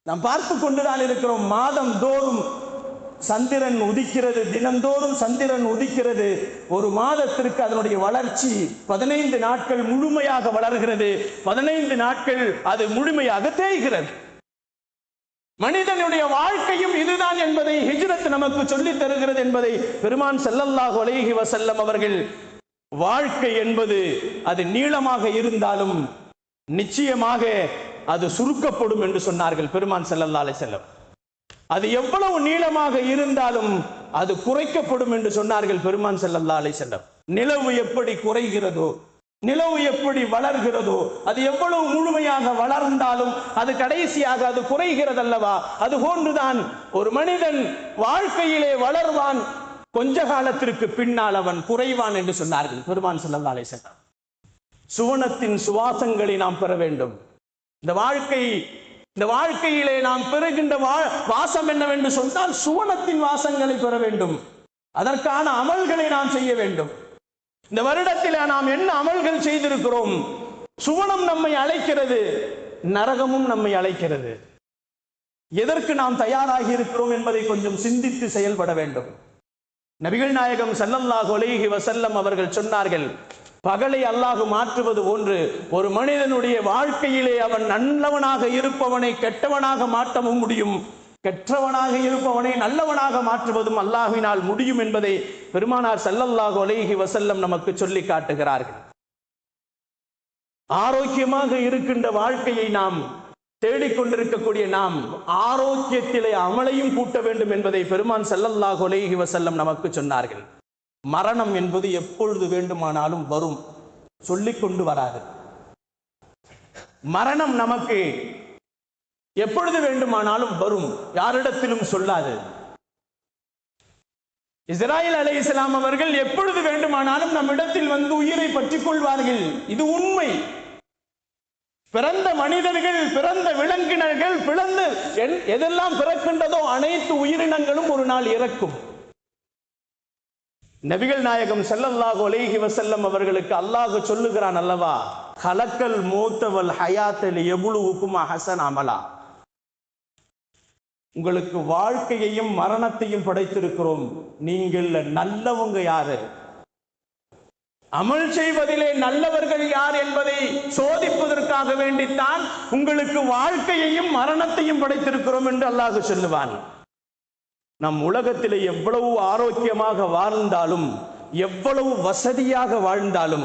நாம் பார்த்து கொண்டுதான் இருக்கிறோம். மாதம் தோறும் சந்திரன் உதிக்கிறது, தினந்தோறும் சந்திரன் உதிக்கிறது. ஒரு மாதத்திற்கு அதனுடைய வளர்ச்சி 15 நாட்கள் முழுமையாக வளர்கிறது, 15 நாட்கள் அது முழுமையாக தேய்கிறது. மனிதனுடைய வாழ்க்கையும் இதுதான் என்பதை ஹிஜ்ரத் நமக்கு சொல்லித் தருகிறது என்பதை பெருமான் ஸல்லல்லாஹு அலைஹி வஸல்லம் அவர்கள், வாழ்க்கை என்பது அது நீளமாக இருந்தாலும் நிச்சயமாக அது சுருக்கப்படும் என்று சொன்னார்கள் பெருமான் ஸல்லல்லாஹு அலைஹி வஸல்லம். அது எவ்வளவு நீளமாக இருந்தாலும் அது குறைக்கப்படும் என்று சொன்னார்கள் பெருமான் ஸல்லல்லாஹு அலைஹி வஸல்லம். நிலவு எப்படி குறைகிறதோ, நிலவு எப்படி வளர்கிறதோ, அது எவ்வளவு முழுமையாக வளர்ந்தாலும் அது கடைசியாக அது குறைகிறது அல்லவா? அது போன்றுதான் ஒரு மனிதன் வாழ்க்கையிலே வளர்வான், கொஞ்ச காலத்திற்கு பின்னால் அவன் குறைவான் என்று சொன்னார்கள் பெருமான் ஸல்லல்லாஹு அலைஹி வஸல்லம். சுவனத்தின் சுவாசங்களை நாம் பெற வேண்டும். இந்த வாழ்க்கையிலே நாம் பெறுகின்ற வாசம் என்னவென்று சொன்னால் சுவனத்தின் வாசங்களை பெற வேண்டும். அதற்கான அமல்களை நாம் செய்ய வேண்டும். இந்த வருடத்தில் நாம் என்ன அமல்கள் செய்திருக்கிறோம்? சுவனம் நம்மை அழைக்கிறது, நரகமும் நம்மை அழைக்கிறது. எதற்கு நாம் தயாராகி இருக்கிறோம் என்பதை கொஞ்சம் சிந்தித்து செயல்பட வேண்டும். நபிகள் நாயகம் ஸல்லல்லாஹு அலைஹி வஸல்லம் அவர்கள் சொன்னார்கள், பகலை அல்லாஹ் மாற்றுவது போன்று ஒரு மனிதனுடைய வாழ்க்கையிலே அவன் நல்லவனாக இருப்பவனை கெட்டவனாக மாற்றவும் முடியும், கெட்டவனாக இருப்பவனை நல்லவனாக மாற்றுவதும் அல்லாஹ்வினால் முடியும் என்பதை பெருமானார் ஸல்லல்லாஹு அலைஹி வஸல்லம் நமக்கு சொல்லி காட்டுகிறார்கள். ஆரோக்கியமாக இருக்கின்ற வாழ்க்கையை நாம் தேடிக்கொண்டிருக்கக்கூடிய நாம் ஆரோக்கியத்திலே அமலையும் கூட்ட வேண்டும் என்பதை பெருமான் ஸல்லல்லாஹு அலைஹி வஸல்லம் நமக்கு சொன்னார்கள். மரணம் என்பது எப்பொழுது வேண்டுமானாலும் வரும், சொல்லிக்கொண்டு வராது. மரணம் நமக்கு எப்பொழுது வேண்டுமானாலும் வரும், யாரிடத்திலும் சொல்லாது. இஸ்ராயில் அலைஹிஸ்ஸலாம் அவர்கள் எப்பொழுது வேண்டுமானாலும் நம்மிடத்தில் வந்து உயிரை பற்றிக் கொள்வார்கள். இது உண்மை. பிறந்த மனிதர்கள், பிறந்த விலங்கினர்கள், எதெல்லாம் பிறக்கின்றதோ அனைத்து உயிரினங்களும் ஒரு நாள் இறக்கும். நபிகள் நாயகம் ஸல்லல்லாஹு அலைஹி வஸல்லம் அவர்களுக்கு அல்லாஹ் சொல்லுகிறான் அல்லவா, ஹலக்கல் மௌத வல் ஹயாத லியப்லுவுக்கும் அஹ்ஸன அமலா. உங்களுக்கு வாழ்க்கையையும் மரணத்தையும் படைத்திருக்கிறோம், நீங்கள் நல்லவங்க யாரு, அமல் செய்வதிலே நல்லவர்கள் யார் என்பதை சோதிப்பதற்காக வேண்டித்தான் உங்களுக்கு வாழ்க்கையையும் மரணத்தையும் படைத்திருக்கிறோம் என்று அல்லாஹ் சொல்லுவான். நம் உலகத்திலே எவ்வளவு ஆரோக்கியமாக வாழ்ந்தாலும், எவ்வளவு வசதியாக வாழ்ந்தாலும்